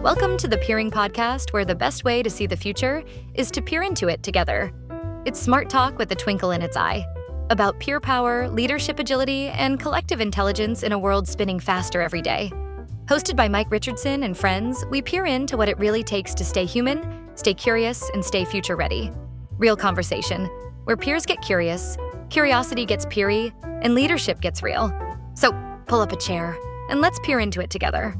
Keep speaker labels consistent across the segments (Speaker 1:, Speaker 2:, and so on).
Speaker 1: Welcome to the Peering Podcast, where the best way to see the future is to peer into it together. It's smart talk with a twinkle in its eye, about peer power, leadership agility, and collective intelligence in a world spinning faster every day. Hosted by Mike Richardson and friends, we peer into what it really takes to stay human, stay curious, and stay future ready. Real conversation, where peers get curious, curiosity gets peery, and leadership gets real. So pull up a chair and let's peer into it together.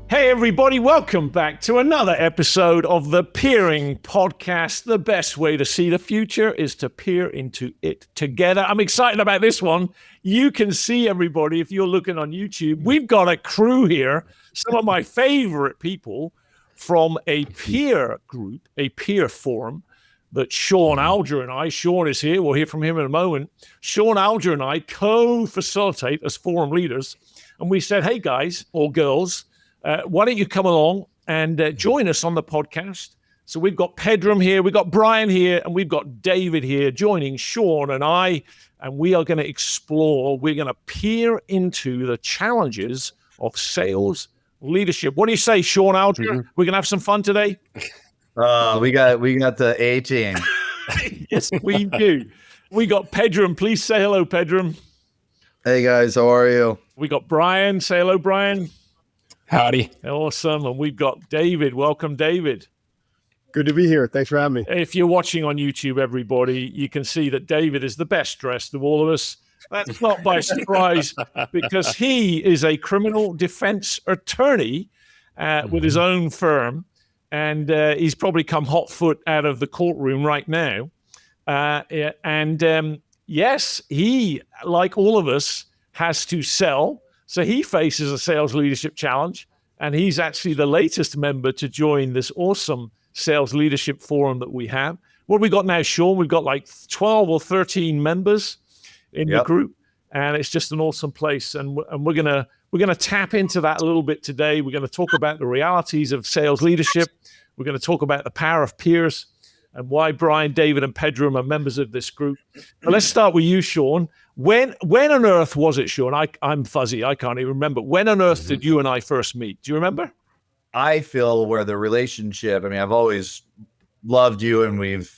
Speaker 2: Hey everybody, welcome back to another episode of the Peering Podcast. The best way to see the future is to peer into it together. I'm excited about this one. You can see everybody if you're looking on YouTube. We've got a crew here, some of my favorite people from a peer group, a peer forum that Sean Alger and I, Sean is here, we'll hear from him in a moment. Sean Alger and I co-facilitate as forum leaders. And we said, hey guys or girls, why don't you come along and join us on the podcast? So we've got Pedram here, we've got Brian here, and we've got David here joining Sean and I, and we are going to explore, we're going to peer into the challenges of sales leadership. What do you say, Sean Alger? Mm-hmm. We're going to have some fun today?
Speaker 3: We got the A team.
Speaker 2: Yes, we do. We got Pedram. Please say hello, Pedram.
Speaker 3: Hey guys, how are you?
Speaker 2: We got Brian. Say hello, Brian.
Speaker 4: Howdy.
Speaker 2: Awesome. And we've got David. Welcome, David.
Speaker 4: Good to be here. Thanks for having me.
Speaker 2: If you're watching on YouTube, everybody, you can see that David is the best dressed of all of us. That's not by surprise, because he is a criminal defense attorney with his own firm, and he's probably come hot foot out of the courtroom right now. Yes, he, like all of us, has to sell. So he faces a sales leadership challenge, and he's actually the latest member to join this awesome sales leadership forum that we have. What have we got now, Sean? We've got like 12 or 13 members in the group, and it's just an awesome place. And we're gonna tap into that a little bit today. We're going to talk about the realities of sales leadership. We're going to talk about the power of peers and why Brian, David, and Pedram are members of this group. But let's start with you, Sean. When on earth was it, Sean? I'm fuzzy. I can't even remember. When on earth did you and I first meet? Do you remember?
Speaker 3: I feel where the relationship, I mean, I've always loved you, and we've,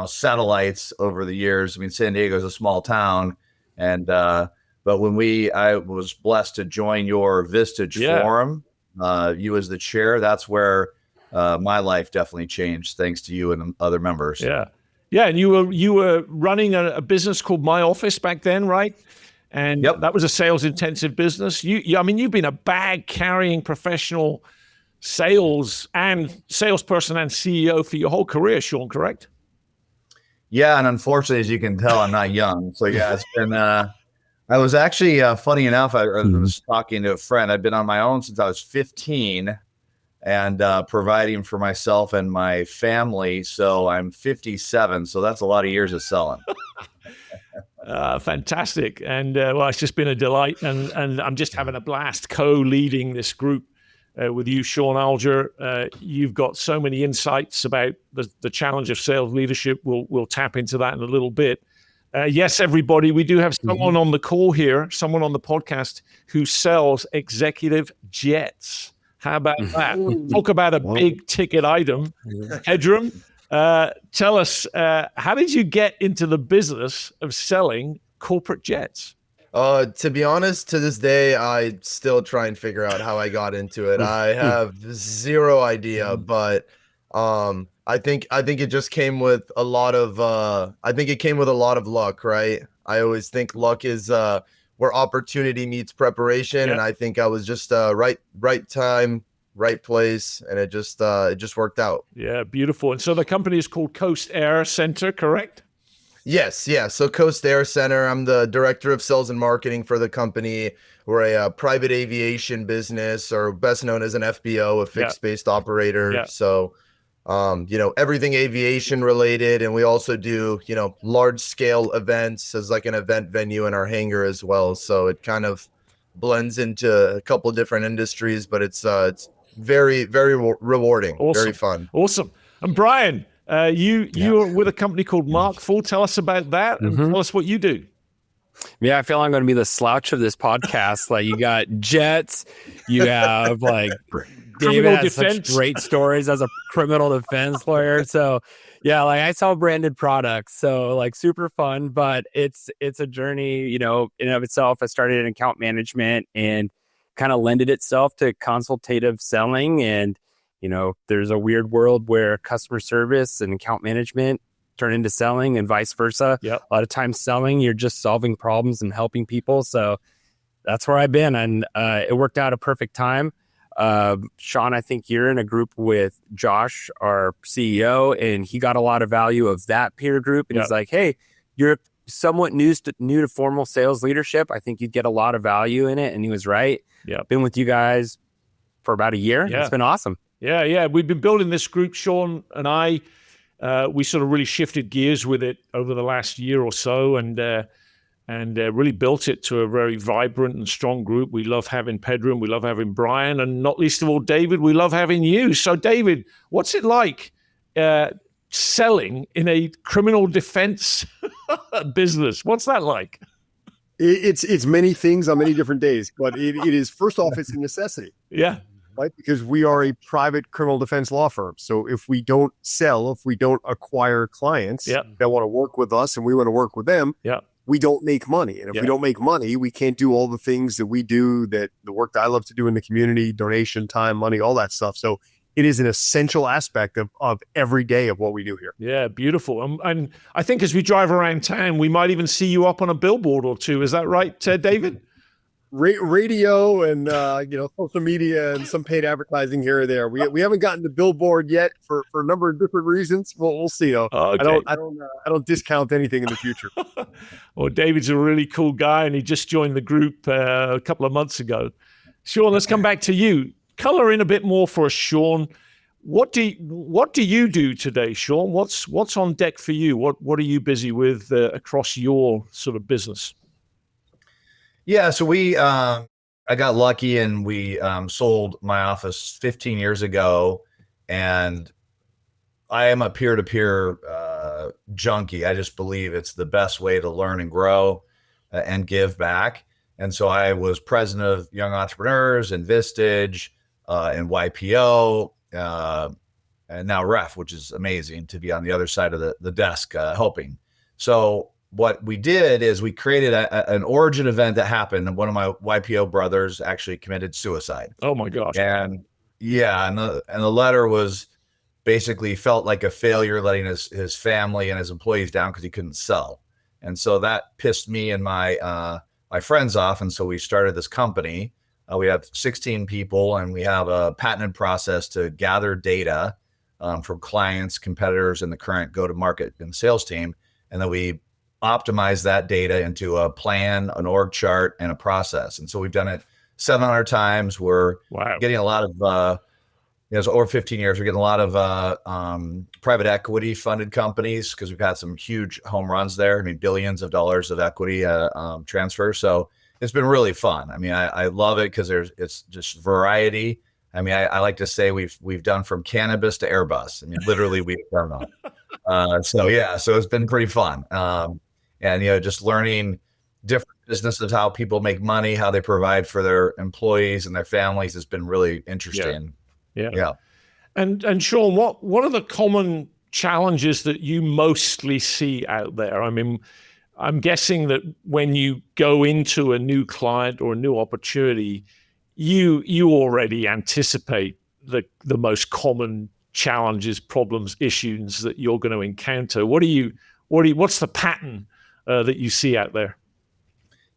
Speaker 3: satellites over the years. I mean, San Diego is a small town. And, but when I was blessed to join your Vistage forum, you as the chair, that's where my life definitely changed, thanks to you and other members.
Speaker 2: Yeah, and you were running a business called My Office back then, right? And that was a sales-intensive business. You've been a bag-carrying professional salesperson and CEO for your whole career, Sean, correct?
Speaker 3: Yeah, and unfortunately, as you can tell, I'm not young. So yeah, it's been. I was actually funny enough. I was talking to a friend. I've been on my own since I was 15. And providing for myself and my family. So I'm 57. So that's a lot of years of selling.
Speaker 2: Fantastic. And it's just been a delight. And I'm just having a blast co-leading this group with you, Sean Alger. You've got so many insights about the challenge of sales leadership. We'll tap into that in a little bit. Yes, everybody, we do have someone on the call here, someone on the podcast who sells executive jets. How about that? Talk about a big ticket item. Pedram, tell us, how did you get into the business of selling corporate jets?
Speaker 5: To be honest, to this day, I still try and figure out how I got into it. I have zero idea, but I think it just came with a lot of luck, right? I always think luck is where opportunity meets preparation. And I think I was just right time, right place. And it just worked out.
Speaker 2: Yeah. Beautiful. And so the company is called Coast Air Center, correct?
Speaker 5: Yes. Yeah. So Coast Air Center, I'm the director of sales and marketing for the company. We're a private aviation business, or best known as an FBO, a fixed based operator. Yeah. So, everything aviation related. And we also do, large scale events as like an event venue in our hangar as well. So it kind of blends into a couple of different industries, but it's very, very rewarding.
Speaker 2: Awesome.
Speaker 5: Very fun.
Speaker 2: Awesome. And Brian, you're with a company called Mark Full. Tell us about that and tell us what you do.
Speaker 4: Yeah, I feel I'm going to be the slouch of this podcast. Like, you got Jets, you have like David has such great stories as a criminal defense lawyer. So yeah, like I sell branded products, so like super fun, but it's a journey, you know, in and of itself. I started in account management and kind of lended itself to consultative selling. And, you know, there's a weird world where customer service and account management turn into selling and vice versa.
Speaker 2: Yep.
Speaker 4: A lot of times selling, you're just solving problems and helping people. So that's where I've been. And it worked out a perfect time. Sean, I think you're in a group with Josh, our CEO, and he got a lot of value of that peer group. And he's like, hey, you're somewhat new to formal sales leadership. I think you'd get a lot of value in it. And he was right.
Speaker 2: Yeah.
Speaker 4: Been with you guys for about a year.
Speaker 2: Yeah.
Speaker 4: It's been awesome.
Speaker 2: Yeah. We've been building this group, Sean and I. We sort of really shifted gears with it over the last year or so, and really built it to a very vibrant and strong group. We love having Pedro, and we love having Brian, and not least of all, David. We love having you. So, David, what's it like selling in a criminal defense business? What's that like?
Speaker 6: It's many things on many different days, but it is, first off, it's a necessity.
Speaker 2: Yeah.
Speaker 6: Right? Because we are a private criminal defense law firm. So if we don't sell, if we don't acquire clients that want to work with us and we want to work with them, we don't make money. And if we don't make money, we can't do all the things that we do, that the work that I love to do in the community, donation, time, money, all that stuff. So it is an essential aspect of every day of what we do here. Yeah,
Speaker 2: beautiful. And I think as we drive around town, we might even see you up on a billboard or two. Is that right, David?
Speaker 6: Radio and social media and some paid advertising here or there. We haven't gotten to billboard yet for a number of different reasons. We'll see though. Okay. I don't discount anything in the future.
Speaker 2: Well, David's a really cool guy, and he just joined the group a couple of months ago. Sean, let's come back to you. Color in a bit more for us, Sean. What do you do today, Sean? What's on deck for you? What are you busy with across your sort of business?
Speaker 3: Yeah, so I got lucky and we sold my office 15 years ago, and I am a peer-to-peer junkie. I just believe it's the best way to learn and grow and give back. And so I was president of Young Entrepreneurs and Vistage and YPO and now Ref, which is amazing to be on the other side of the desk helping. So what we did is we created an origin event that happened, and one of my YPO brothers actually committed suicide.
Speaker 2: Oh my gosh.
Speaker 3: And the letter was basically felt like a failure, letting his family and his employees down because he couldn't sell. And so that pissed me and my friends off. And so we started this company. We have 16 people, and we have a patented process to gather data from clients, competitors, and the current go-to-market and sales team. And then we optimize that data into a plan, an org chart, and a process. And so we've done it 700 times. We're getting a lot of, so over 15 years, we're getting a lot of private equity funded companies because we've had some huge home runs there. I mean, billions of dollars of equity transfer. So it's been really fun. I mean, I love it because it's just variety. I mean, I like to say we've done from cannabis to Airbus. I mean, literally we've done that. So it's been pretty fun. And, just learning different businesses, how people make money, how they provide for their employees and their families has been really interesting.
Speaker 2: Yeah. And Sean, what are the common challenges that you mostly see out there? I mean, I'm guessing that when you go into a new client or a new opportunity, you already anticipate the most common challenges, problems, issues that you're going to encounter. What's the pattern that you see out there?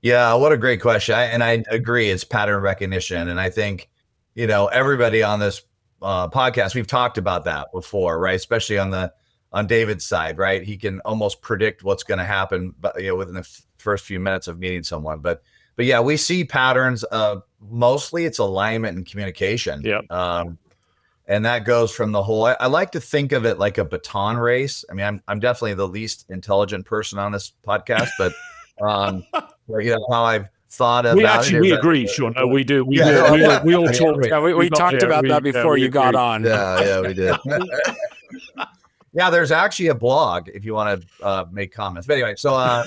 Speaker 3: Yeah, what a great question. I agree, it's pattern recognition. And I think, everybody on this podcast, we've talked about that before, right? Especially on David's side, right? He can almost predict what's going to happen, but within the first few minutes of meeting someone. But yeah, we see patterns. Mostly it's alignment and communication.
Speaker 2: Yeah.
Speaker 3: And that goes from the whole, I like to think of it like a baton race. I mean, I'm definitely the least intelligent person on this podcast, but how I've thought about
Speaker 2: it. We agree, Sean. No, we do. We all talk.
Speaker 4: Yeah, we talked about that before you got on.
Speaker 3: Yeah, we did. Yeah, there's actually a blog if you want to make comments. But anyway, so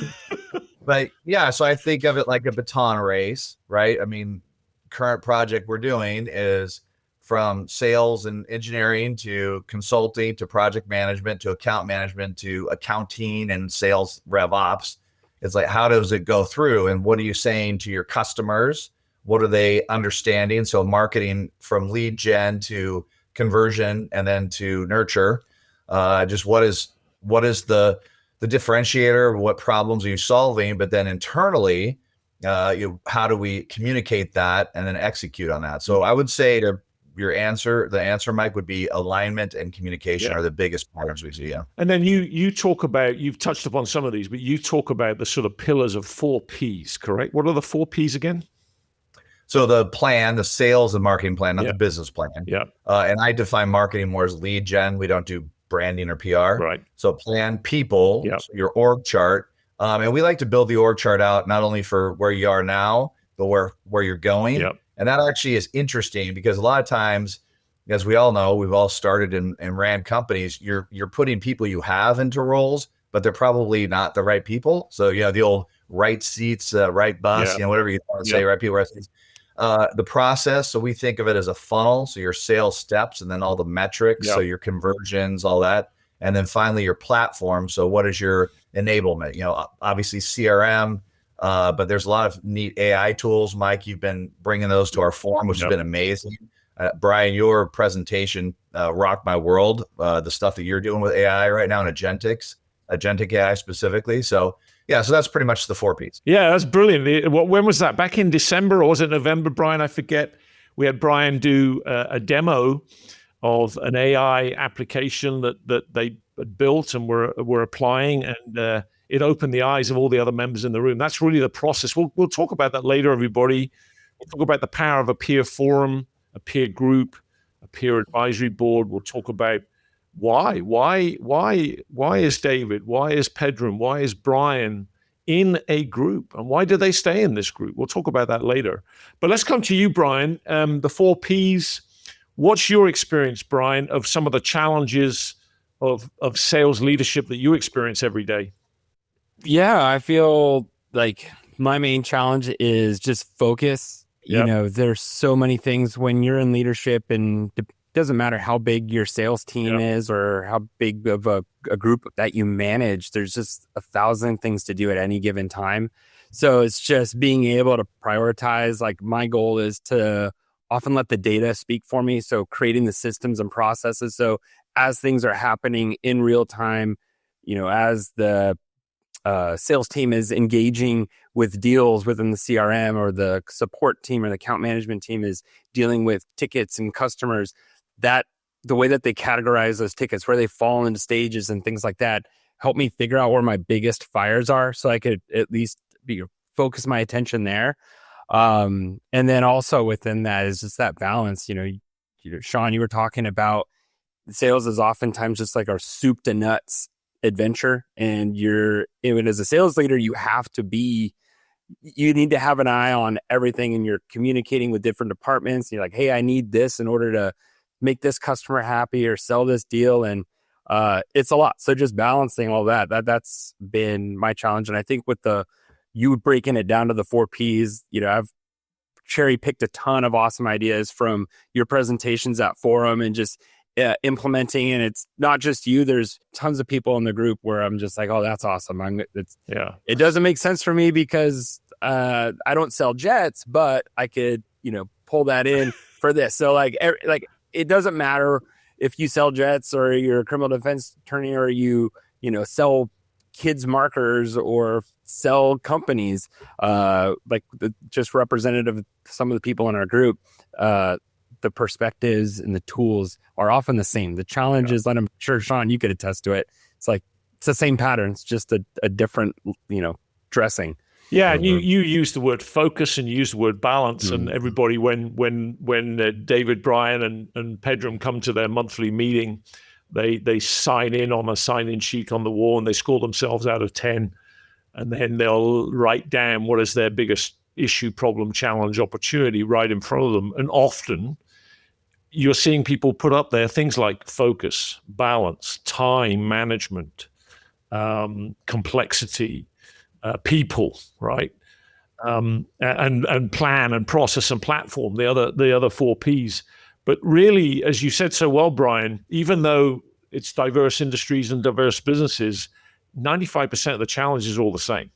Speaker 3: But yeah, so I think of it like a baton race, right? I mean, current project we're doing is from sales and engineering to consulting to project management to account management to accounting and sales rev ops. It's like, how does it go through? And what are you saying to your customers? What are they understanding? So marketing from lead gen to conversion and then to nurture. Just what is the differentiator? What problems are you solving? But then internally, how do we communicate that and then execute on that? So I would say to the answer, Mike, would be alignment and communication are the biggest patterns we see. Yeah.
Speaker 2: And then you talk about, you've touched upon some of these, but you talk about the sort of pillars of 4 Ps, correct? What are the 4 Ps again?
Speaker 3: So the plan, the sales and marketing plan, not the business plan.
Speaker 2: Yeah.
Speaker 3: And I define marketing more as lead gen. We don't do branding or PR.
Speaker 2: Right.
Speaker 3: So plan, people, so your org chart. And we like to build the org chart out, not only for where you are now, but where you're going.
Speaker 2: Yep.
Speaker 3: And that actually is interesting because a lot of times, as we all know, we've all started and ran companies, you're putting people you have into roles, but they're probably not the right people. So, the old right seats, right bus, whatever you want to say, right people, right seats. The process, so we think of it as a funnel. So your sales steps and then all the metrics, so your conversions, all that. And then finally your platform. So what is your enablement? Obviously CRM, but there's a lot of neat AI tools. Mike, you've been bringing those to our forum, which has been amazing. Brian, your presentation rocked my world. The stuff that you're doing with AI right now and agentic AI specifically. So so that's pretty much the 4 Ps.
Speaker 2: Yeah, that's brilliant. When was that? Back in December or was it November, Brian? I forget. We had Brian do a demo of an AI application that they had built and were applying, and it opened the eyes of all the other members in the room. That's really the process. We'll talk about that later, everybody. We'll talk about the power of a peer forum, a peer group, a peer advisory board. We'll talk about why is David, why is Pedram, why is Brian in a group, and why do they stay in this group? We'll talk about that later. But let's come to you, Brian. The 4 Ps. What's your experience, Brian, of some of the challenges of sales leadership that you experience every day?
Speaker 4: Yeah, I feel like my main challenge is just focus.
Speaker 2: Yep.
Speaker 4: There's so many things when you're in leadership, and it doesn't matter how big your sales team is or how big of a group that you manage. There's just 1,000 things to do at any given time. So it's just being able to prioritize. Like my goal is to often let the data speak for me. So creating the systems and processes. So as things are happening in real time, as the sales team is engaging with deals within the CRM, or the support team or the account management team is dealing with tickets and customers, that the way that they categorize those tickets, where they fall into stages and things like that, help me figure out where my biggest fires are, so I could at least focus my attention there. And then also within that is just that balance. Sean, you were talking about sales is oftentimes just like our soup to nuts adventure, and even as a sales leader, you need to have an eye on everything, and you're communicating with different departments. You're like, hey, I need this in order to make this customer happy or sell this deal. And it's a lot. So just balancing all that's been my challenge. And I think with you breaking it down to the 4 Ps, I've cherry picked a ton of awesome ideas from your presentations at Forum and just implementing. And it's not just you, there's tons of people in the group where I'm just like, oh, that's awesome. It doesn't make sense for me because I don't sell jets, but I could, pull that in for this. So it doesn't matter if you sell jets or you're a criminal defense attorney or you sell kids markers or sell companies, just representative of some of the people in our group, the perspectives and the tools are often the same. The challenge is, and I'm sure, Sean, you could attest to it. It's the same patterns, just a different, dressing.
Speaker 2: Yeah, and you use the word focus and you use the word balance, and everybody when David, Brian, and Pedram come to their monthly meeting, they sign in on a sign-in sheet on the wall and they score themselves out of 10, and then they'll write down what is their biggest issue, problem, challenge, opportunity right in front of them. And often you're seeing people put up there things like focus, balance, time management, complexity, people, right? And plan and process and platform, the other 4 Ps. But really, as you said so well, Brian, even though it's diverse industries and diverse businesses, 95% of the challenge is all the same.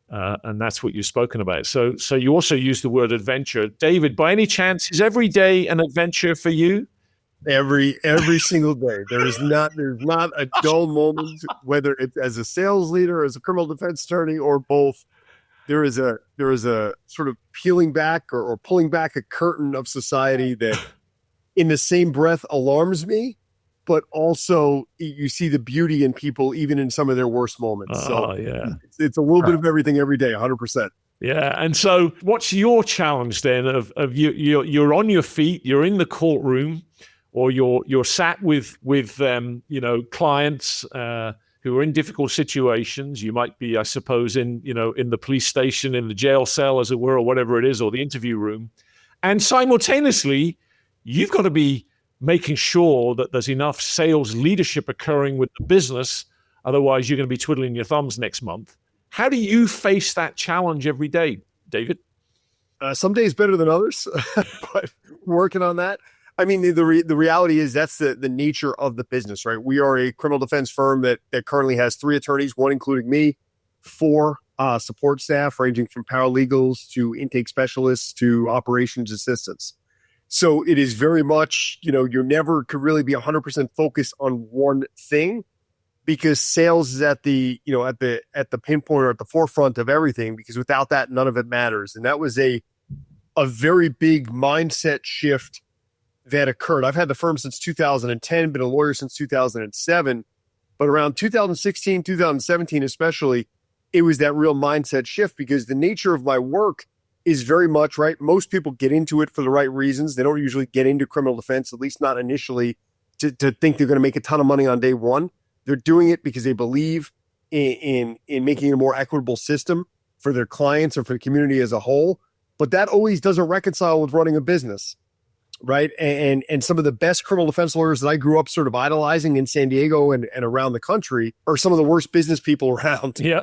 Speaker 2: And that's what you've spoken about. So you also use the word adventure. David, by any chance, is every day an adventure for you?
Speaker 6: Every single day. There's not a dull moment, whether it's as a sales leader, as a criminal defense attorney, or both. There is a sort of peeling back or pulling back a curtain of society that in the same breath alarms me, but also you see the beauty in people even in some of their worst moments. It's a little bit of everything every day, 100%.
Speaker 2: Yeah. And so what's your challenge then of you're on your feet, you're in the courtroom, or you're sat with clients who are in difficult situations. You might be, I suppose, in the police station, in the jail cell, as it were, or whatever it is, or the interview room. And simultaneously, you've got to be making sure that there's enough sales leadership occurring with the business. Otherwise, you're going to be twiddling your thumbs next month. How do you face that challenge every day, David?
Speaker 6: Some days better than others, but working on that. I mean, the reality is that's the nature of the business, right? We are a criminal defense firm that currently has 3 attorneys, 1 including me, 4 support staff ranging from paralegals to intake specialists to operations assistants. So it is very much, you never could really be 100% focused on one thing, because sales is at the pinpoint or at the forefront of everything, because without that, none of it matters. And that was a very big mindset shift that occurred. I've had the firm since 2010, been a lawyer since 2007, but around 2016, 2017 especially, it was that real mindset shift, because the nature of my work is very much, right, most people get into it for the right reasons. They don't usually get into criminal defense, at least not initially, to think they're going to make a ton of money on day one. They're doing it because they believe in making a more equitable system for their clients or for the community as a whole. But that always doesn't reconcile with running a business, right? And some of the best criminal defense lawyers that I grew up sort of idolizing in San Diego and around the country are some of the worst business people around.
Speaker 2: Yeah.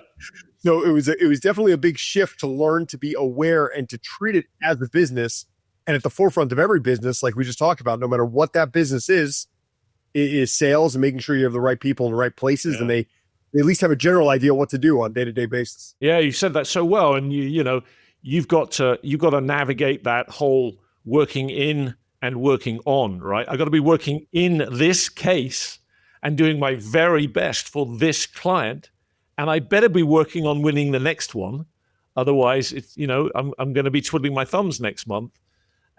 Speaker 6: So it was definitely a big shift to learn to be aware and to treat it as a business. And at the forefront of every business, like we just talked about, no matter what that business is sales and making sure you have the right people in the right places, and they at least have a general idea what to do on a day-to-day basis.
Speaker 2: Yeah, you said that so well. And you've got to navigate that whole working in and working on, right? I've got to be working in this case and doing my very best for this client. And I better be working on winning the next one. Otherwise, it's, I'm going to be twiddling my thumbs next month.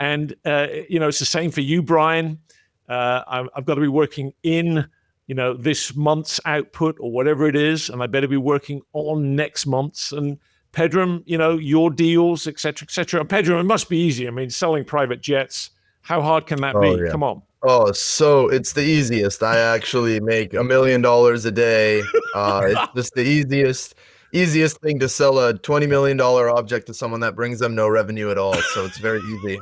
Speaker 2: And, it's the same for you, Brian. I've got to be working in, this month's output or whatever it is. And I better be working on next month's. And Pedram, your deals, et cetera, et cetera. And Pedram, it must be easy. I mean, selling private jets, how hard can that be?
Speaker 5: Yeah.
Speaker 2: Come on.
Speaker 5: Oh, so it's the easiest. I actually make $1 million a day. It's just the easiest thing to sell a $20 million object to someone that brings them no revenue at all. So it's very easy.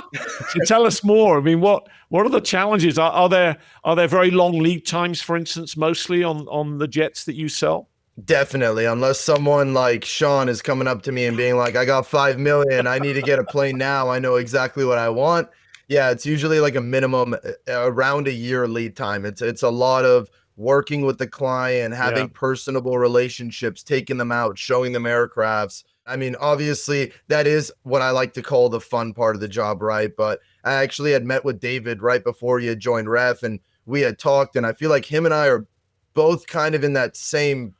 Speaker 2: So tell us more. I mean, what are the challenges? Are there very long lead times, for instance, mostly on the jets that you sell?
Speaker 5: Definitely, unless someone like Sean is coming up to me and being like, I got 5 million, I need to get a plane now, I know exactly what I want. Yeah, it's usually like a minimum around a year lead time. It's a lot of working with the client, having personable relationships, taking them out, showing them aircrafts. I mean, obviously, that is what I like to call the fun part of the job, right? But I actually had met with David right before he had joined Ref, and we had talked, and I feel like him and I are both kind of in that same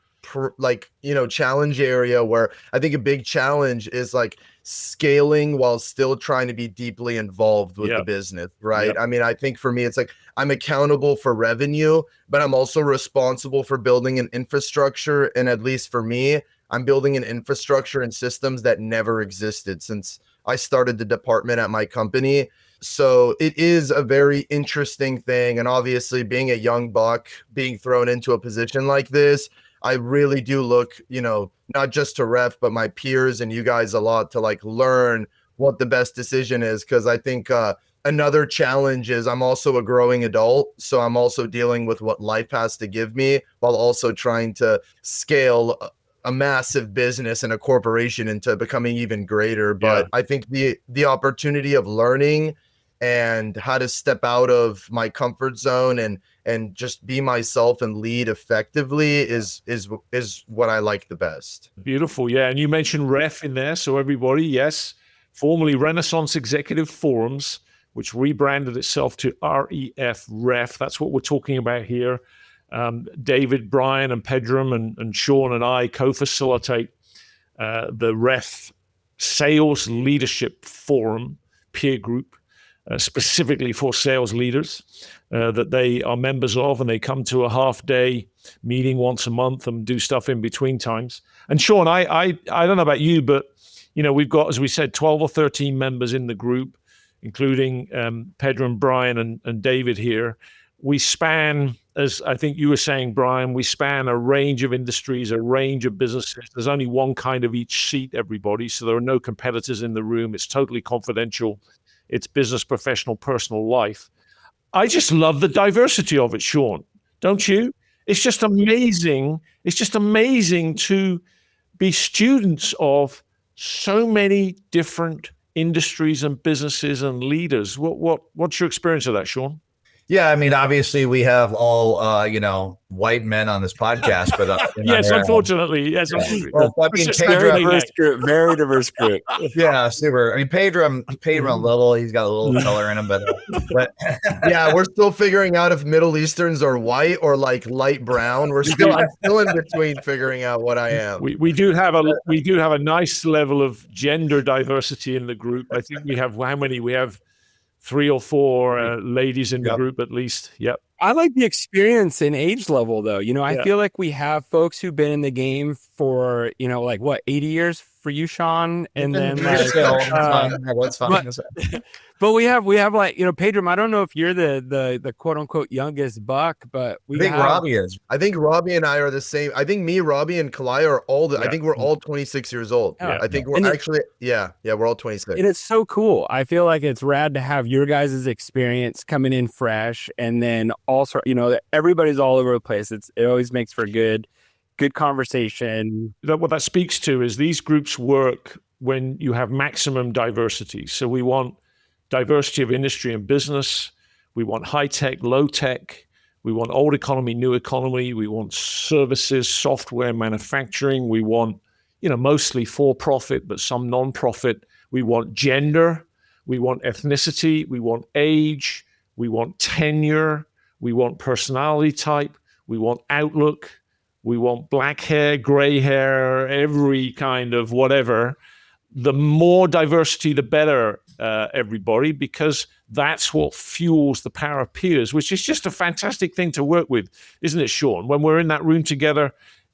Speaker 5: challenge area, where I think a big challenge is like scaling while still trying to be deeply involved with the business, right? I mean, I think for me, it's like I'm accountable for revenue, but I'm also responsible for building an infrastructure. And at least for me, I'm building an infrastructure and systems that never existed since I started the department at my company. So it is a very interesting thing. And obviously, being a young buck, being thrown into a position like this, I really do look, not just to Ref, but my peers and you guys a lot to like learn what the best decision is. Cause I think another challenge is I'm also a growing adult. So I'm also dealing with what life has to give me while also trying to scale a massive business and a corporation into becoming even greater. But I think the opportunity of learning and how to step out of my comfort zone and just be myself and lead effectively is what I like the best.
Speaker 2: Beautiful. Yeah. And you mentioned REF in there. So everybody, yes, formerly Renaissance Executive Forums, which rebranded itself to REF. That's what we're talking about here. David, Brian, and Pedram and Sean and I co-facilitate the REF Sales Leadership Forum peer group, specifically for sales leaders that they are members of, and they come to a half-day meeting once a month and do stuff in between times. And Sean, I don't know about you, but we've got, as we said, 12 or 13 members in the group, including Pedram, Brian, and David here. We span, as I think you were saying, Brian, we span a range of industries, a range of businesses. There's only one kind of each seat, everybody, so there are no competitors in the room. It's totally confidential. It's business, professional, personal life. I just love the diversity of it, Sean. Don't you? It's just amazing. It's just amazing to be students of so many different industries and businesses and leaders. What's your experience of that, Sean?
Speaker 3: Yeah, I mean, obviously we have all, white men on this podcast, but
Speaker 2: yes, unfortunately, yes.
Speaker 3: Well, I mean,
Speaker 4: very diverse group.
Speaker 3: Yeah, super. I mean, Pedram a little. He's got a little color in him, but
Speaker 5: yeah, we're still figuring out if Middle Easterns are white or like light brown. I'm still in between figuring out what I am.
Speaker 2: We do have a nice level of gender diversity in the group. I think we have how many? We have 3 or 4 ladies in the group at least. Yep.
Speaker 4: I like the experience and age level though. I feel like we have folks who've been in the game for, 80 years for you, Sean? And then
Speaker 3: what's fun?
Speaker 4: But we have like, Pedram, I don't know if you're the quote unquote youngest buck, but
Speaker 3: I think Robbie is.
Speaker 5: I think Robbie and I are the same. I think me, Robbie, and Kalai are all I think we're all 26 years old. Yeah. I think we're we're all 26.
Speaker 4: And it's so cool. I feel like it's rad to have your guys' experience coming in fresh, and then also, everybody's all over the place. It always makes for good conversation.
Speaker 2: What that speaks to is these groups work when you have maximum diversity. So we want diversity of industry and business. We want high tech, low tech. We want old economy, new economy. We want services, software, manufacturing. We want, mostly for profit, but some non-profit. We want gender. We want ethnicity. We want age. We want tenure. We want personality type. We want outlook. We want black hair, gray hair, every kind of whatever. The more diversity, the better, everybody, because that's what fuels the power of peers, which is just a fantastic thing to work with, isn't it, Sean? When we're in that room together,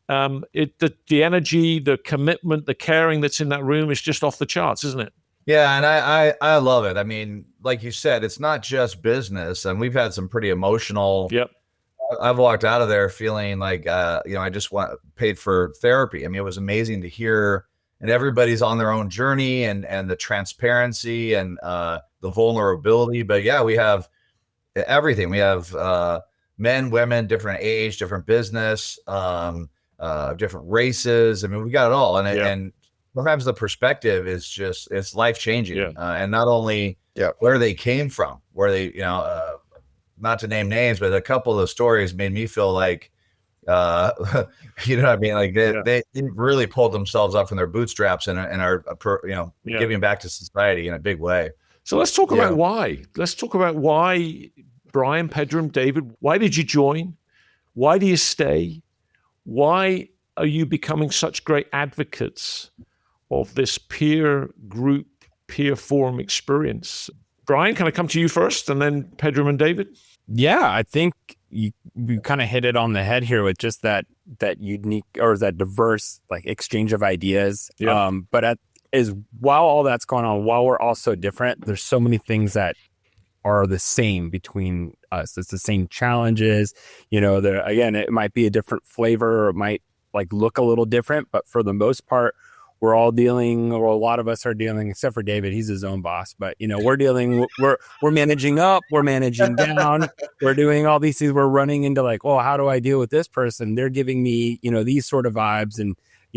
Speaker 2: the energy, the commitment, the caring that's in that room is just off the charts, isn't it?
Speaker 3: Yeah, and I love it. I mean, like you said, it's not just business, and we've had some pretty emotional.
Speaker 2: Yep.
Speaker 3: I've walked out of there feeling like, I just paid for therapy. I mean, it was amazing to hear, and everybody's on their own journey, and the transparency and the vulnerability. But yeah, we have everything. We have men, women, different age, different business, different races. I mean, we got it all. And sometimes the perspective is just, it's life-changing. And not only where they came from, where they, not to name names, but a couple of the stories made me feel like, you know what I mean? Like they really pulled themselves up from their bootstraps and are, giving back to society in a big way.
Speaker 2: So let's talk about why. Let's talk about why, Brian, Pedram, David, why did you join? Why do you stay? Why are you becoming such great advocates of this peer group, peer forum experience? Brian, can I come to you first and then Pedram and David?
Speaker 4: Yeah, I think you kind of hit it on the head here with just that unique or that diverse like exchange of ideas. But while all that's going on, while we're all so different, there's so many things that are the same between us. It's the same challenges. Again, it might be a different flavor or it might like look a little different, but for the most part, we're all dealing, or a lot of us are dealing, except for David, he's his own boss. But we're dealing, we're managing up, we're managing down, we're doing all these things. We're running into like, oh, how do I deal with this person? They're giving me, these sort of vibes, and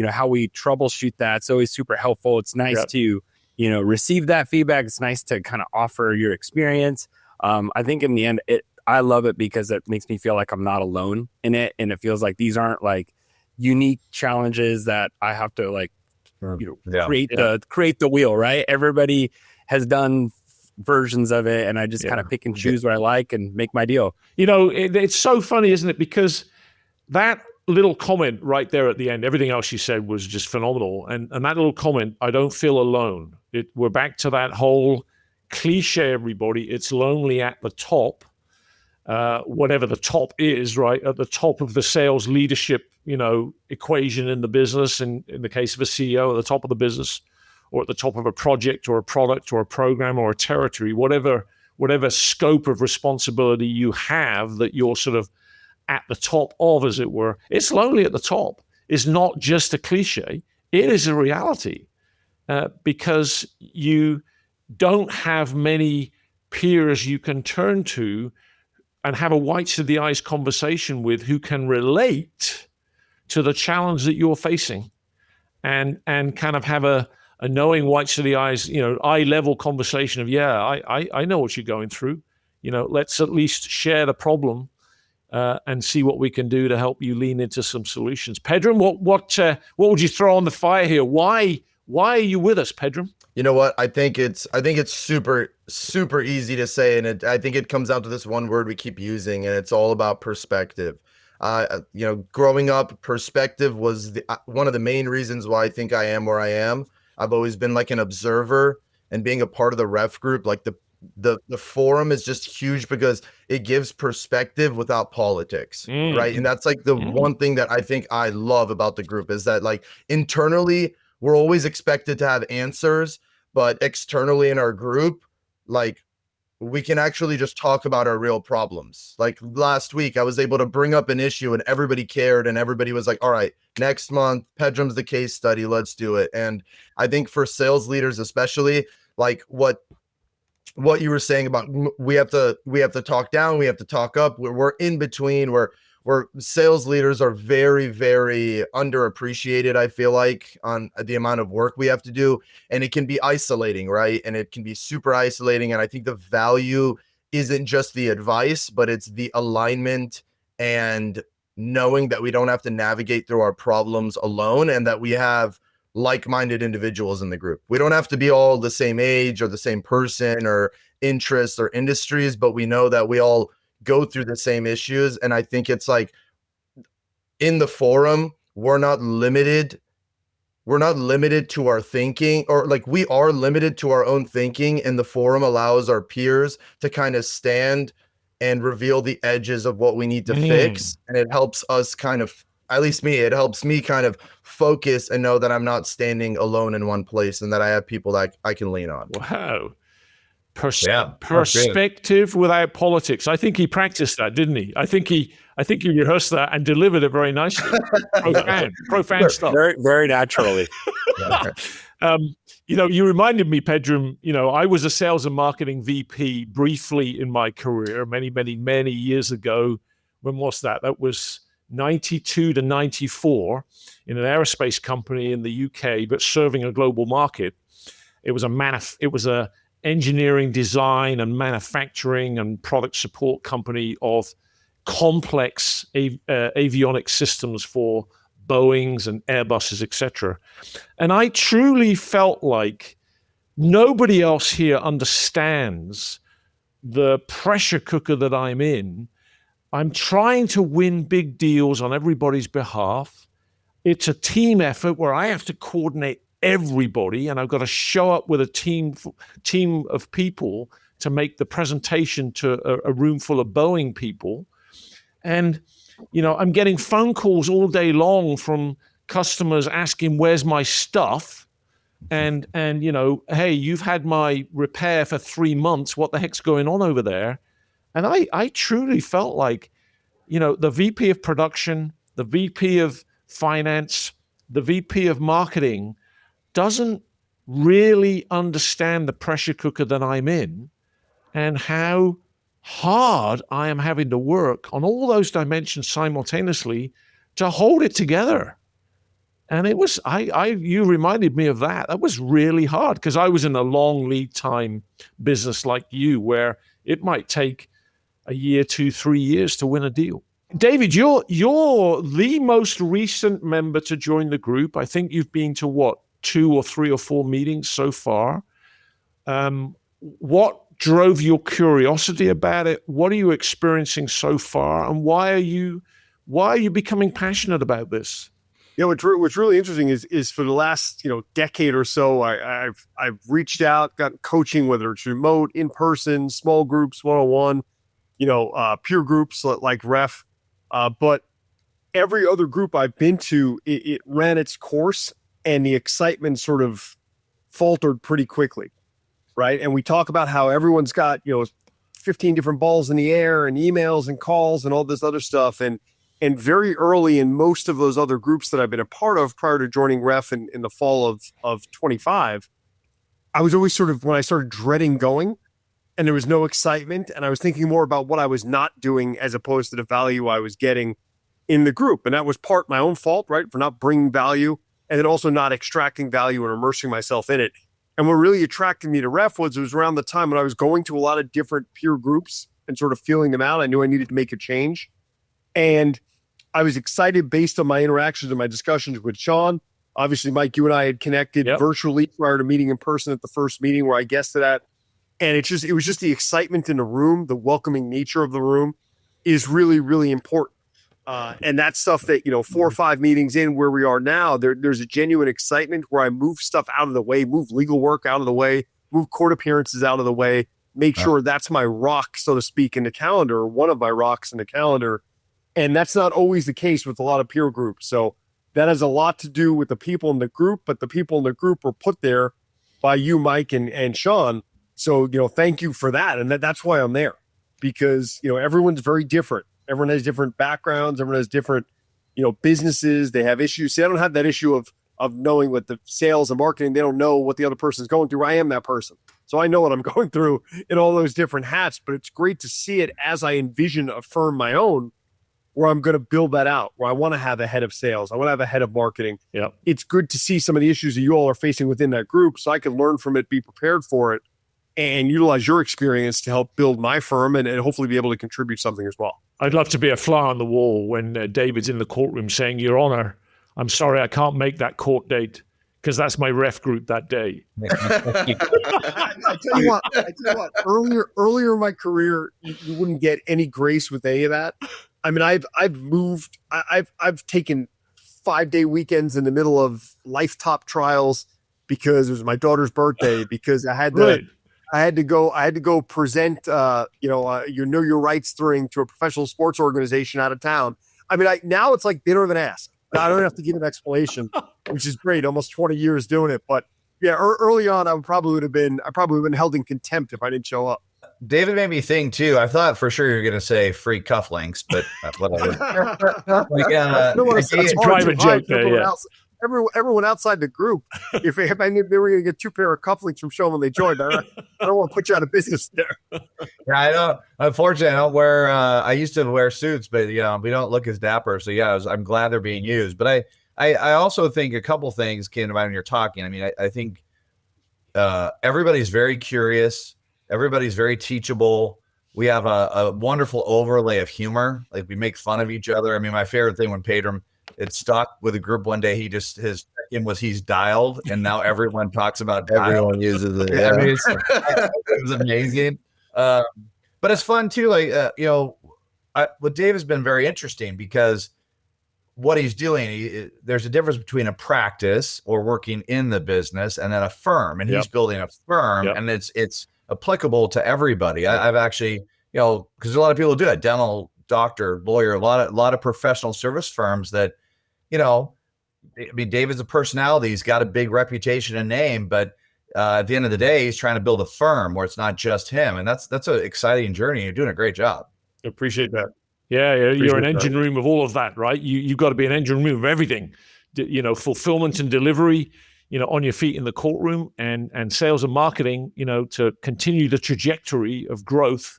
Speaker 4: how we troubleshoot that. It's always super helpful. It's nice to, receive that feedback. It's nice to kind of offer your experience. I think in the end, I love it because it makes me feel like I'm not alone in it. And it feels like these aren't like unique challenges that I have to like, create the wheel, right? Everybody has done versions of it, and I just kind of pick and choose what I like and make my deal.
Speaker 2: It's so funny, isn't it? Because that little comment right there at the end, everything else you said was just phenomenal. And that little comment, I don't feel alone. We're back to that whole cliche, everybody. It's lonely at the top, whatever the top is, right? At the top of the sales leadership, equation in the business. And in the case of a CEO, at the top of the business, or at the top of a project or a product or a program or a territory, whatever scope of responsibility you have that you're sort of at the top of, as it were. It's lonely at the top. It's not just a cliche. It is a reality, because you don't have many peers you can turn to and have a whites of the eyes conversation with who can relate to the challenge that you're facing, and kind of have a knowing whites of the eyes, eye level conversation of, I know what you're going through. Let's at least share the problem and see what we can do to help you lean into some solutions. Pedram, what would you throw on the fire here? Why are you with us, Pedram?
Speaker 5: You know what? I think it's super, super easy to say. And I think it comes down to this one word we keep using, and it's all about perspective. Growing up, perspective was one of the main reasons why I think I am where I am. I've always been like an observer, and being a part of the ref group, like the forum is just huge because it gives perspective without politics, right? And that's like the one thing that I think I love about the group is that, like, internally, we're always expected to have answers, but externally in our group, like, we can actually just talk about our real problems. Like last week, I was able to bring up an issue and everybody cared, and everybody was like, all right, next month, Pedram's the case study, let's do it. And I think for sales leaders, especially, like what you were saying about we have to talk down, we have to talk up, we're in between, where sales leaders are very, very underappreciated, I feel like, on the amount of work we have to do. And it can be isolating, right? And it can be super isolating. And I think the value isn't just the advice, but it's the alignment and knowing that we don't have to navigate through our problems alone, and that we have like-minded individuals in the group. We don't have to be all the same age or the same person or interests or industries, but we know that we all go through the same issues. And I think it's like in the forum, we're not limited to our thinking, or like we are limited to our own thinking, and the forum allows our peers to kind of stand and reveal the edges of what we need to fix. And it helps us kind of, at least me, it helps me kind of focus and know that I'm not standing alone in one place, and that I have people that I can lean on.
Speaker 2: Wow. Perspective without politics. I think he practiced that, didn't he? I think he rehearsed that and delivered it very nicely. Profound stuff.
Speaker 4: Very, very naturally.
Speaker 2: You reminded me, Pedram, I was a sales and marketing VP briefly in my career, many, many, many years ago. When was that? That was 92 to 94 in an aerospace company in the UK, but serving a global market. It was a engineering, design, and manufacturing and product support company of complex avionics systems for Boeings and Airbuses, etc. And I truly felt like nobody else here understands the pressure cooker that I'm in. I'm trying to win big deals on everybody's behalf. It's a team effort where I have to coordinate everybody, and I've got to show up with a team of people to make the presentation to a room full of Boeing people. And, I'm getting phone calls all day long from customers asking, where's my stuff? And hey, you've had my repair for 3 months. What the heck's going on over there? And I truly felt like, the VP of production, the VP of finance, the VP of marketing doesn't really understand the pressure cooker that I'm in, and how hard I am having to work on all those dimensions simultaneously to hold it together. And it was, you reminded me of that. That was really hard because I was in a long lead time business like you, where it might take a year, 2, 3 years to win a deal. David, you're the most recent member to join the group. I think you've been to what, 2 or 3 or 4 meetings so far. What drove your curiosity about it? What are you experiencing so far? And why are you becoming passionate about this?
Speaker 6: Yeah, what's really interesting is for the last decade or so, I've reached out, gotten coaching, whether it's remote, in person, small groups, one-on-one, peer groups like Ref, but every other group I've been to, it ran its course, and the excitement sort of faltered pretty quickly, right? And we talk about how everyone's got 15 different balls in the air and emails and calls and all this other stuff, and very early in most of those other groups that I've been a part of prior to joining Ref in the fall of 25, I was always sort of, when I started dreading going and there was no excitement, and I was thinking more about what I was not doing as opposed to the value I was getting in the group. And that was part my own fault, right? For not bringing value and then also not extracting value and immersing myself in it. And what really attracted me to Ref was it was around the time when I was going to a lot of different peer groups and sort of feeling them out. I knew I needed to make a change. And I was excited based on my interactions and my discussions with Sean. Obviously, Mike, you and I had connected virtually prior to meeting in person at the first meeting where I guested at. And it was just the excitement in the room, the welcoming nature of the room is really, really important. And that's stuff that, 4 or 5 meetings in where we are now, there's a genuine excitement where I move stuff out of the way, move legal work out of the way, move court appearances out of the way, make sure that's my rock, so to speak, in the calendar, or one of my rocks in the calendar. And that's not always the case with a lot of peer groups. So that has a lot to do with the people in the group, but the people in the group were put there by you, Mike, and Sean. So, thank you for that. And that's why I'm there, because, everyone's very different. Everyone has different backgrounds. Everyone has different, businesses. They have issues. See, I don't have that issue of knowing what the sales and marketing, they don't know what the other person's going through. I am that person. So I know what I'm going through in all those different hats, but it's great to see it as I envision a firm my own, where I'm going to build that out, where I want to have a head of sales. I want to have a head of marketing. Yeah. It's good to see some of the issues that you all are facing within that group so I can learn from it, be prepared for it, and utilize your experience to help build my firm and hopefully be able to contribute something as well.
Speaker 2: I'd love to be a fly on the wall when David's in the courtroom saying, "Your Honor, I'm sorry, I can't make that court date because that's my Ref group that day."
Speaker 6: I tell you what, earlier in my career, you wouldn't get any grace with any of that. I mean, I've taken 5-day weekends in the middle of life top trials because it was my daughter's birthday, because I had to go present your Know Your Rights thing to a professional sports organization out of town. I mean, now it's like they don't even ask. I don't have to give an explanation, which is great. Almost 20 years doing it, but yeah, early on, I probably would have been held in contempt if I didn't show up.
Speaker 3: David made me think too. I thought for sure you were going to say free cufflinks, but whatever.
Speaker 2: It's a private joke there. Yeah.
Speaker 6: Everyone outside the group, if I knew they were going to get 2 pair of cufflinks from Sean when they joined, I don't want to put you out of business there.
Speaker 3: Yeah, I know. Unfortunately, I don't wear. I used to wear suits, but we don't look as dapper. So yeah, I'm glad they're being used. But I also think a couple things came to mind when you're talking. I mean, I think everybody's very curious. Everybody's very teachable. We have a wonderful overlay of humor. Like, we make fun of each other. I mean, my favorite thing when Pedram, it stuck with a group one day, his check-in was he's dialed, and now everyone talks about dialed.
Speaker 5: Everyone uses it.
Speaker 3: Yeah. I mean, it was amazing. But it's fun too. Like, what Dave has been very interesting, because what he's doing, there's a difference between a practice or working in the business and then a firm, and he's building a firm, and it's applicable to everybody. I've actually, because a lot of people do it, dental, doctor, lawyer, a lot of professional service firms that, I mean, David's a personality. He's got a big reputation and name, but at the end of the day, he's trying to build a firm where it's not just him. And that's an exciting journey. You're doing a great job.
Speaker 2: Appreciate that. Yeah, you're an engine room of all of that, right? You've got to be an engine room of everything, fulfillment and delivery, on your feet in the courtroom, and sales and marketing, to continue the trajectory of growth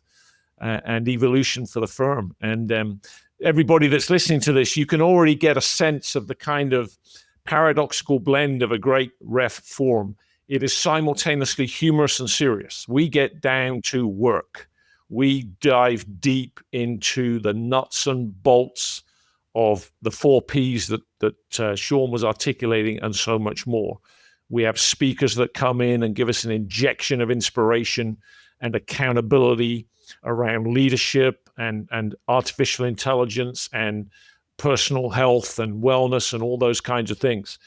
Speaker 2: and evolution for the firm. And everybody that's listening to this, you can already get a sense of the kind of paradoxical blend of a great ref form. It is simultaneously humorous and serious. We get down to work. We dive deep into the nuts and bolts of the 4 Ps that Sean was articulating, and so much more. We have speakers that come in and give us an injection of inspiration and accountability around leadership and artificial intelligence and personal health and wellness and all those kinds of things.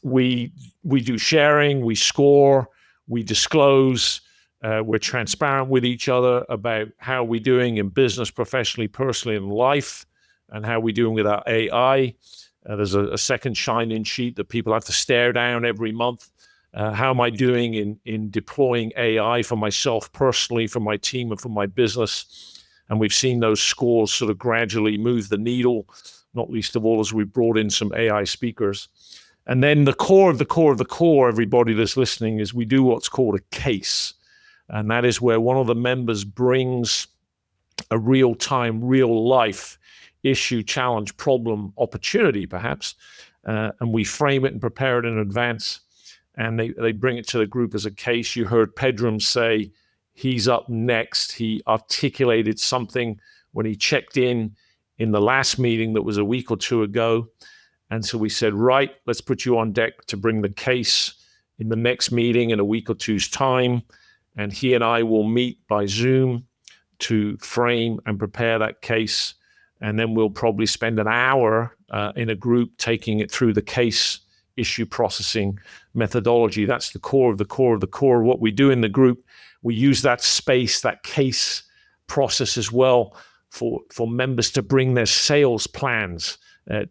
Speaker 2: We do sharing, we score, we disclose, we're transparent with each other about how we're doing in business, professionally, personally, in life, and how we're doing with our AI. There's a second sign-in sheet that people have to stare down every month. How am I doing in deploying AI for myself personally, for my team, and for my business? And we've seen those scores sort of gradually move the needle, not least of all as we brought in some AI speakers. And then the core of the core of the core, everybody that's listening, is we do what's called a case. And that is where one of the members brings a real-time, real-life issue, challenge, problem, opportunity, perhaps, and we frame it and prepare it in advance. And they bring it to the group as a case. You heard Pedram say he's up next. He articulated something when he checked in the last meeting that was a week or two ago. And so we said, right, let's put you on deck to bring the case in the next meeting in a week or two's time. And he and I will meet by Zoom to frame and prepare that case. And then we'll probably spend an hour in a group taking it through the case issue processing methodology. That's the core of the core of the core. What we do in the group, we use that space, that case process as well for members to bring their sales plans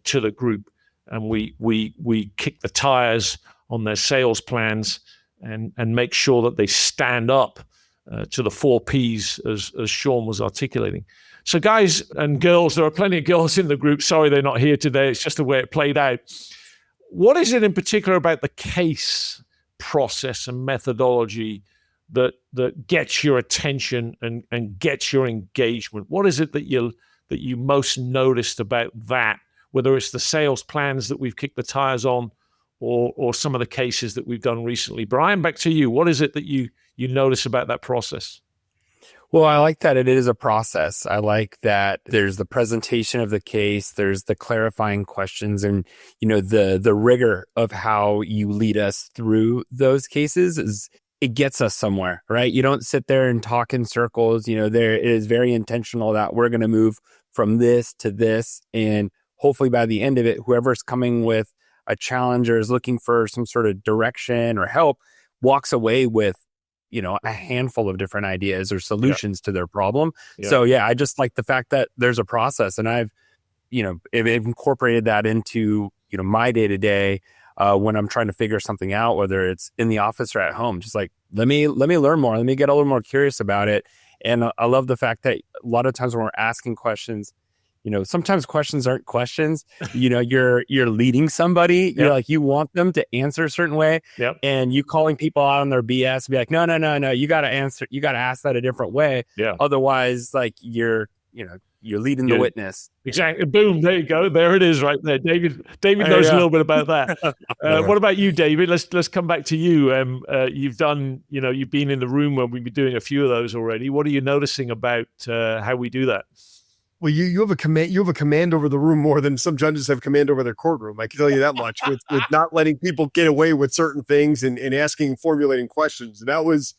Speaker 2: to the group. And we kick the tires on their sales plans and make sure that they stand up to the 4 Ps as Sean was articulating. So guys and girls, there are plenty of girls in the group. Sorry they're not here today. It's just the way it played out. What is it in particular about the case process and methodology that gets your attention and gets your engagement? What is it that you most noticed about that, whether it's the sales plans that we've kicked the tires on or some of the cases that we've done recently? Brian, back to you. What is it that you notice about that process?
Speaker 4: Well, I like that it is a process. I like that there's the presentation of the case, there's the clarifying questions, and the rigor of how you lead us through those cases it gets us somewhere, right? You don't sit there and talk in circles. It is very intentional that we're going to move from this to this, and hopefully by the end of it, whoever's coming with a challenge or is looking for some sort of direction or help walks away with a handful of different ideas or solutions to their problem. Yeah. So I just like the fact that there's a process, and I've incorporated that into, my day to day when I'm trying to figure something out, whether it's in the office or at home. Just like, let me learn more. Let me get a little more curious about it. And I love the fact that a lot of times when we're asking questions, sometimes questions aren't questions. You're leading somebody. You're like, you want them to answer a certain way. Yep. And you calling people out on their BS, be like, no. You got to answer. You got to ask that a different way. Yeah. Otherwise, like you're leading the witness.
Speaker 2: Exactly. Boom. There you go. There it is right there. David knows a little bit about that. What about you, David? Let's come back to you. You've done, you've been in the room when we've been doing a few of those already. What are you noticing about how we do that?
Speaker 6: Well, you have a command. You have a command over the room more than some judges have command over their courtroom. I can tell you that much. with not letting people get away with certain things and formulating questions. And that was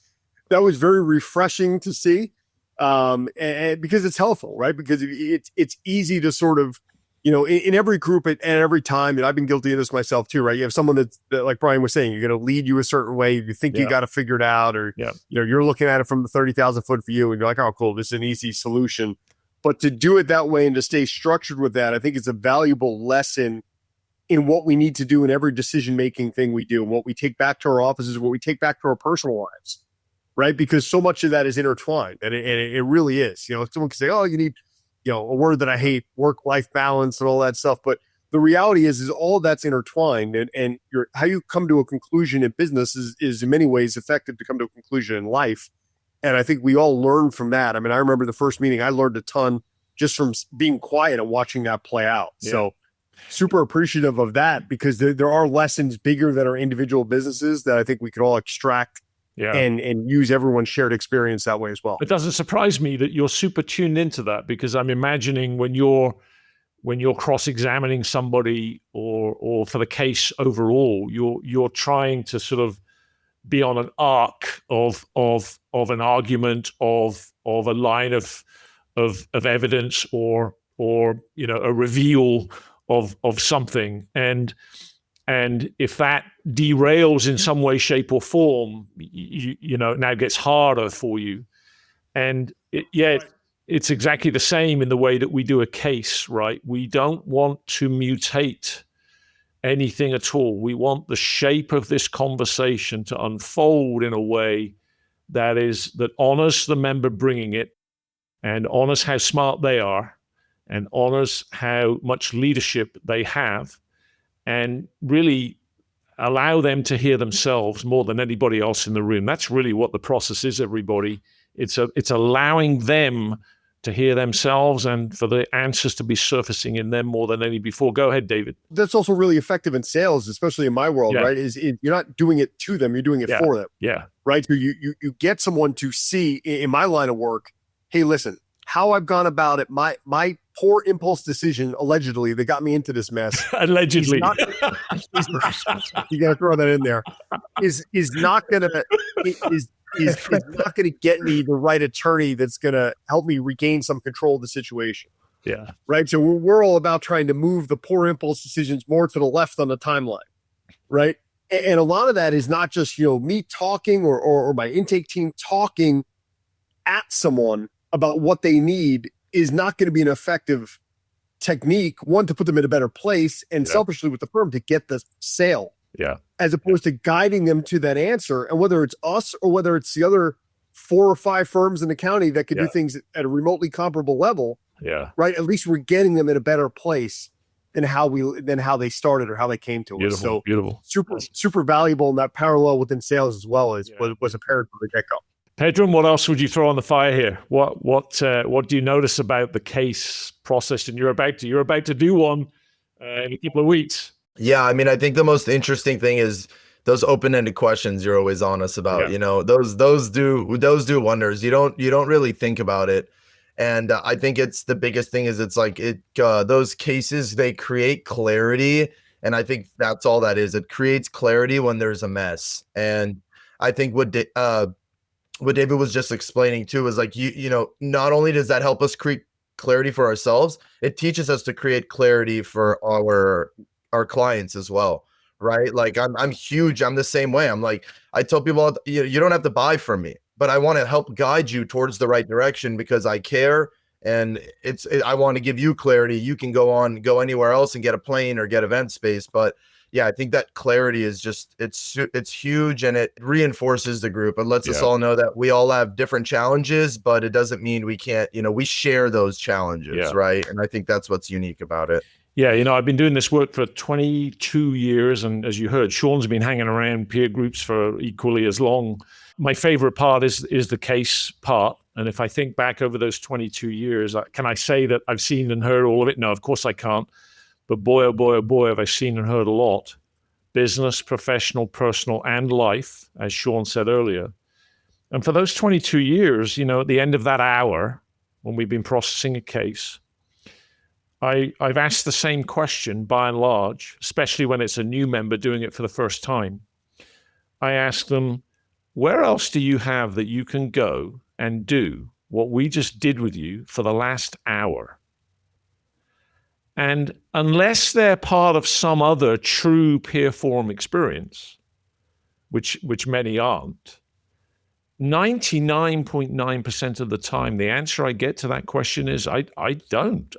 Speaker 6: very refreshing to see, and because it's helpful, right? Because it's easy to sort of, in every group at every time, and I've been guilty of this myself too, right? You have someone that like Brian was saying, you're going to lead you a certain way. You think you got to figure it out, or you're looking at it from the 30,000 foot view, and you're like, oh, cool, this is an easy solution. But to do it that way and to stay structured with that, I think it's a valuable lesson in what we need to do in every decision-making thing we do, and what we take back to our offices, what we take back to our personal lives, right? Because so much of that is intertwined, and it really is. Someone can say, oh, you need, a word that I hate, work-life balance and all that stuff. But the reality is all that's intertwined, and how you come to a conclusion in business is in many ways effective to come to a conclusion in life. And I think we all learn from that. I mean, I remember the first meeting, I learned a ton just from being quiet and watching that play out. Yeah. So super appreciative of that, because there are lessons bigger than our individual businesses that I think we could all extract and use everyone's shared experience that way as well.
Speaker 2: It doesn't surprise me that you're super tuned into that, because I'm imagining when you're cross-examining somebody or for the case overall, you're trying to sort of be on an arc of an argument, of a line of evidence, or a reveal of something, and if that derails in some way, shape, or form, it now gets harder for you. And it's exactly the same in the way that we do a case, right? We don't want to mutate anything at all. We want the shape of this conversation to unfold in a way that honors the member bringing it, and honors how smart they are, and honors how much leadership they have, and really allow them to hear themselves more than anybody else in the room. That's really what the process is, everybody. It's allowing them to hear themselves and for the answers to be surfacing in them more than any before. Go ahead, David.
Speaker 6: That's also really effective in sales, especially in my world, right? You're not doing it to them, you're doing it for them.
Speaker 2: Yeah.
Speaker 6: Right? So you get someone to see in my line of work, hey, listen, how I've gone about it, my poor impulse decision, allegedly, that got me into this mess.
Speaker 2: Allegedly.
Speaker 6: You got to throw that in there. Is not going to get me the right attorney that's going to help me regain some control of the situation.
Speaker 2: Yeah.
Speaker 6: Right. So we're all about trying to move the poor impulse decisions more to the left on the timeline. Right. And a lot of that is not just, me talking or my intake team talking at someone about what they need is not going to be an effective technique, one, to put them in a better place, and selfishly with the firm to get the sale.
Speaker 2: Yeah.
Speaker 6: As opposed to guiding them to that answer. And whether it's us or whether it's the other 4 or 5 firms in the county that could do things at a remotely comparable level.
Speaker 2: Yeah.
Speaker 6: Right. At least we're getting them in a better place than how they started or how they came to us. So
Speaker 2: beautiful.
Speaker 6: Super valuable. And that parallel within sales as well was apparent from the get-go.
Speaker 2: Pedram, what else would you throw on the fire here? What do you notice about the case process? And you're about to do one in a couple of weeks.
Speaker 5: Yeah, I mean, I think the most interesting thing is those open-ended questions you're always on us about. Those do wonders. You don't really think about it, and I think it's the biggest thing is it's like those cases, they create clarity, and I think that's all that is. It creates clarity when there's a mess, and I think what David was just explaining too is like not only does that help us create clarity for ourselves, it teaches us to create clarity for our clients as well, right? Like I'm huge. I'm the same way. I'm like, I tell people, you don't have to buy from me, but I want to help guide you towards the right direction because I care. And I want to give you clarity. You can go anywhere else and get a plane or get event space. But yeah, I think that clarity is just, it's huge, and it reinforces the group and lets us all know that we all have different challenges, but it doesn't mean we can't, we share those challenges, right? And I think that's what's unique about it.
Speaker 2: Yeah, I've been doing this work for 22 years, and as you heard, Sean's been hanging around peer groups for equally as long. My favorite part is the case part, and if I think back over those 22 years, can I say that I've seen and heard all of it? No, of course I can't. But boy, oh boy, oh boy, have I seen and heard a lot. Business, professional, personal, and life, as Sean said earlier. And for those 22 years, at the end of that hour, when we've been processing a case, I've asked the same question by and large, especially when it's a new member doing it for the first time. I ask them, where else do you have that you can go and do what we just did with you for the last hour? And unless they're part of some other true peer forum experience, which many aren't, 99.9% of the time, the answer I get to that question is I don't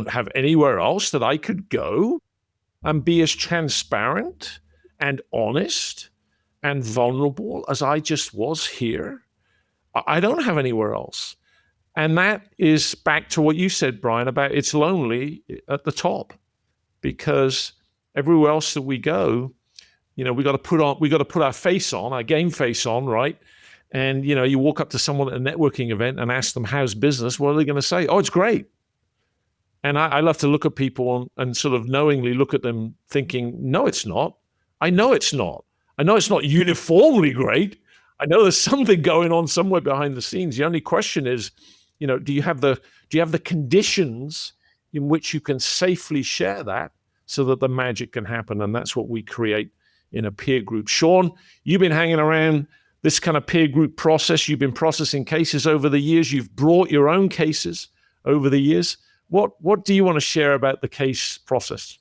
Speaker 2: have anywhere else that I could go and be as transparent and honest and vulnerable as I just was here. I don't have anywhere else. And that is back to what you said, Brian, about it's lonely at the top, because everywhere else that we go, we got to put our face on, our game face on, right? And, you walk up to someone at a networking event and ask them, how's business? What are they going to say? Oh, it's great. And I love to look at people and sort of knowingly look at them thinking, no, it's not. I know it's not. I know it's not uniformly great. I know there's something going on somewhere behind the scenes. The only question is, do you have the conditions in which you can safely share that so that the magic can happen? And that's what we create in a peer group. Sean, you've been hanging around this kind of peer group process. You've been processing cases over the years. You've brought your own cases over the years. What do you want to share about the case process?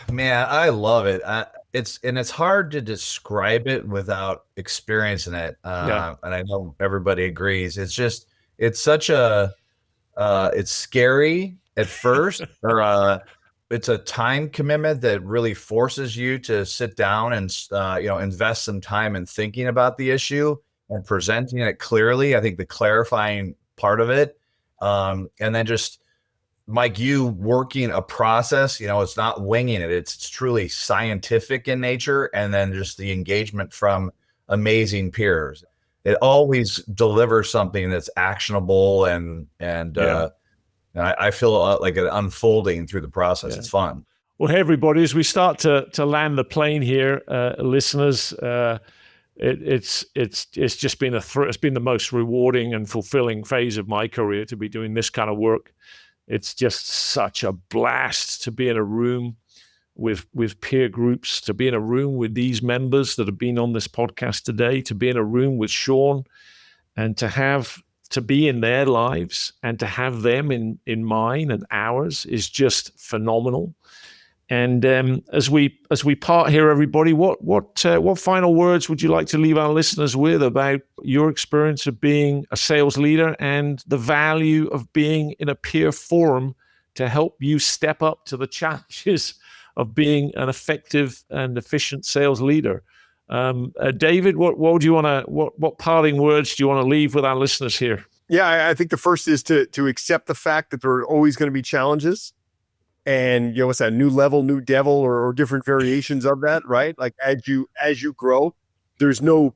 Speaker 3: Man, I love it. It's hard to describe it without experiencing it. And I know everybody agrees. It's such it's scary at first, or it's a time commitment that really forces you to sit down and invest some time in thinking about the issue and presenting it clearly. I think the clarifying part of it, and then just Mike, you working a process, it's not winging it. It's truly scientific in nature. And then just the engagement from amazing peers. It always delivers something that's actionable and I feel like it unfolding through the process. Yeah. It's fun.
Speaker 2: Well, hey, everybody, as we start to land the plane here, listeners, it's just been it's been the most rewarding and fulfilling phase of my career to be doing this kind of work. It's just such a blast to be in a room with peer groups, to be in a room with these members that have been on this podcast today, to be in a room with Sean, and to be in their lives and to have them in mine and ours is just phenomenal. And as we part here, everybody, what final words would you like to leave our listeners with about your experience of being a sales leader and the value of being in a peer forum to help you step up to the challenges of being an effective and efficient sales leader? David, what parting words do you want to leave with our listeners here?
Speaker 6: Yeah, I think the first is to accept the fact that there are always going to be challenges. And what's that, new level, new devil, or different variations of that, right? Like as you grow, there's no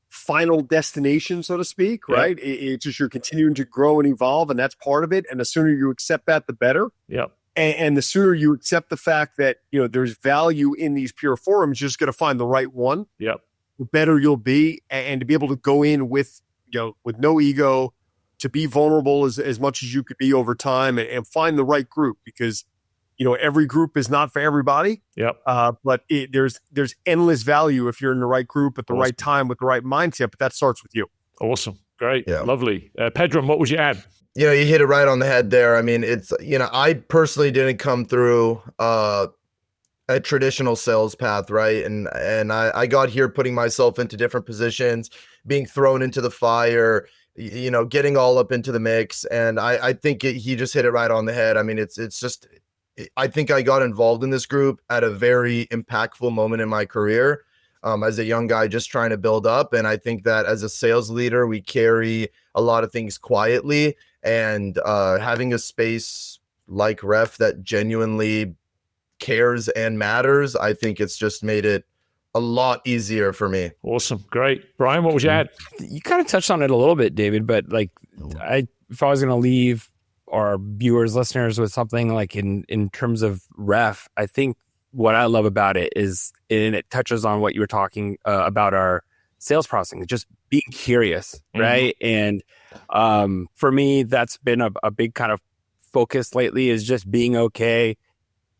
Speaker 6: final destination, so to speak, right? It's just you're continuing to grow and evolve, and that's part of it. And the sooner you accept that, the better.
Speaker 2: Yeah.
Speaker 6: And the sooner you accept the fact that there's value in these peer forums, you're just going to find the right one.
Speaker 2: Yep.
Speaker 6: The better you'll be, and to be able to go in with no ego, to be vulnerable as much as you could be over time, and find the right group, because every group is not for everybody.
Speaker 2: Yep.
Speaker 6: But there's endless value if you're in the right group at the right time with the right mindset. But that starts with you.
Speaker 2: Awesome. Great. Yeah. Lovely. Pedram, what would you add?
Speaker 5: You hit it right on the head there. I mean, it's, I personally didn't come through a traditional sales path, right? And I got here putting myself into different positions, being thrown into the fire, getting all up into the mix. And I think he just hit it right on the head. I mean, it's just, I think I got involved in this group at a very impactful moment in my career as a young guy just trying to build up. And I think that as a sales leader, we carry a lot of things quietly, and having a space like Ref that genuinely cares and matters, I think it's just made it a lot easier for me.
Speaker 2: Awesome. Great. Brian, what would you add?
Speaker 4: You kind of touched on it a little bit, David, but if I was going to leave our viewers, listeners with something like in terms of Ref, I think what I love about it is, and it touches on what you were talking about our sales processing, just being curious, right? And for me, that's been a big kind of focus lately, is just being okay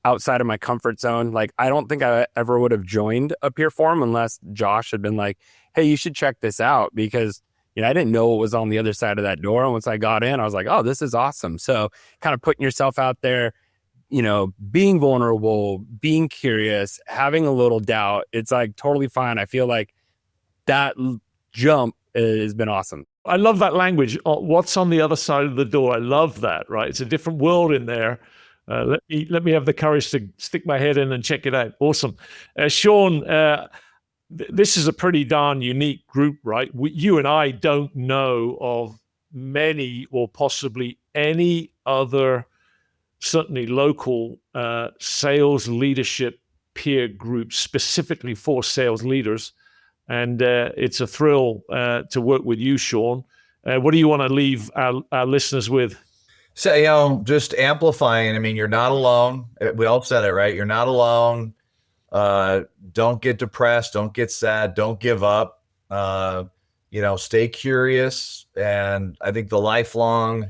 Speaker 4: outside of my comfort zone. Like, I don't think I ever would have joined a peer forum unless Josh had been like, hey, you should check this out, because I didn't know what was on the other side of that door. And once I got in, I was like, oh, this is awesome. So kind of putting yourself out there, being vulnerable, being curious, having a little doubt, it's like totally fine. I feel like that jump has been awesome.
Speaker 2: I love that language. What's on the other side of the door? I love that, right? It's a different world in there. Let me have the courage to stick my head in and check it out. Awesome. Sean, this is a pretty darn unique group, right? You and I don't know of many, or possibly any other, certainly local sales leadership peer groups specifically for sales leaders. And it's a thrill to work with you, Sean. What do you want to leave our listeners with?
Speaker 3: So, just amplifying. I mean, you're not alone. We all said it, right? You're not alone. Don't get depressed. Don't get sad. Don't give up. Stay curious. And I think the lifelong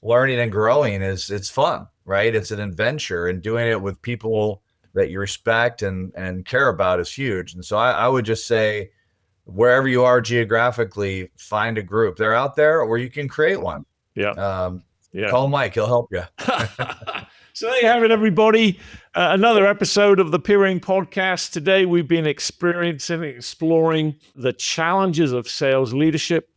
Speaker 3: learning and growing it's fun, right? It's an adventure, and doing it with people that you respect and care about is huge. And so I would just say, wherever you are geographically, find a group. They're out there, or you can create one.
Speaker 2: Yeah.
Speaker 3: Call Mike. He'll help you.
Speaker 2: So there you have it, everybody. Another episode of the Peering Podcast. Today, we've been exploring the challenges of sales leadership,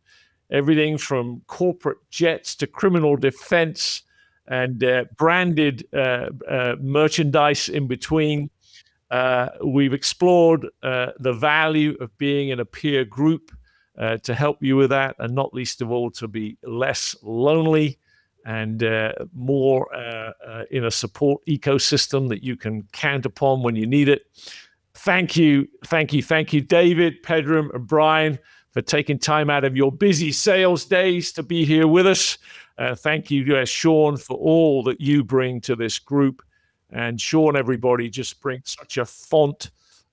Speaker 2: everything from corporate jets to criminal defense and branded merchandise in between. We've explored the value of being in a peer group to help you with that, and not least of all, to be less lonely and more in a support ecosystem that you can count upon when you need it. Thank you, David, Pedram, and Brian, for taking time out of your busy sales days to be here with us. Thank you, Sean, for all that you bring to this group. And Sean, everybody, just brings such a font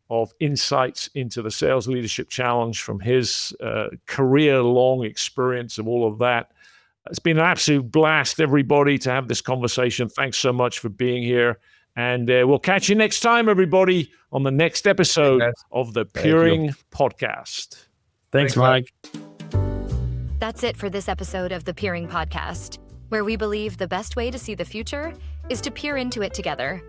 Speaker 2: of insights into the Sales Leadership Challenge from his career-long experience of all of that. It's been an absolute blast, everybody, to have this conversation. Thanks so much for being here. And we'll catch you next time, everybody, on the next episode of the Peering Podcast.
Speaker 4: Thanks, Mike.
Speaker 1: That's it for this episode of the Peering Podcast, where we believe the best way to see the future is to peer into it together.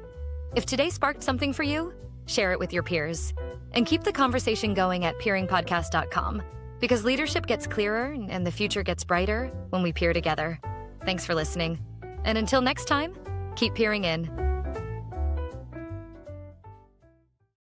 Speaker 1: If today sparked something for you, share it with your peers. And keep the conversation going at peeringpodcast.com. Because leadership gets clearer and the future gets brighter when we peer together. Thanks for listening. And until next time, keep peering in.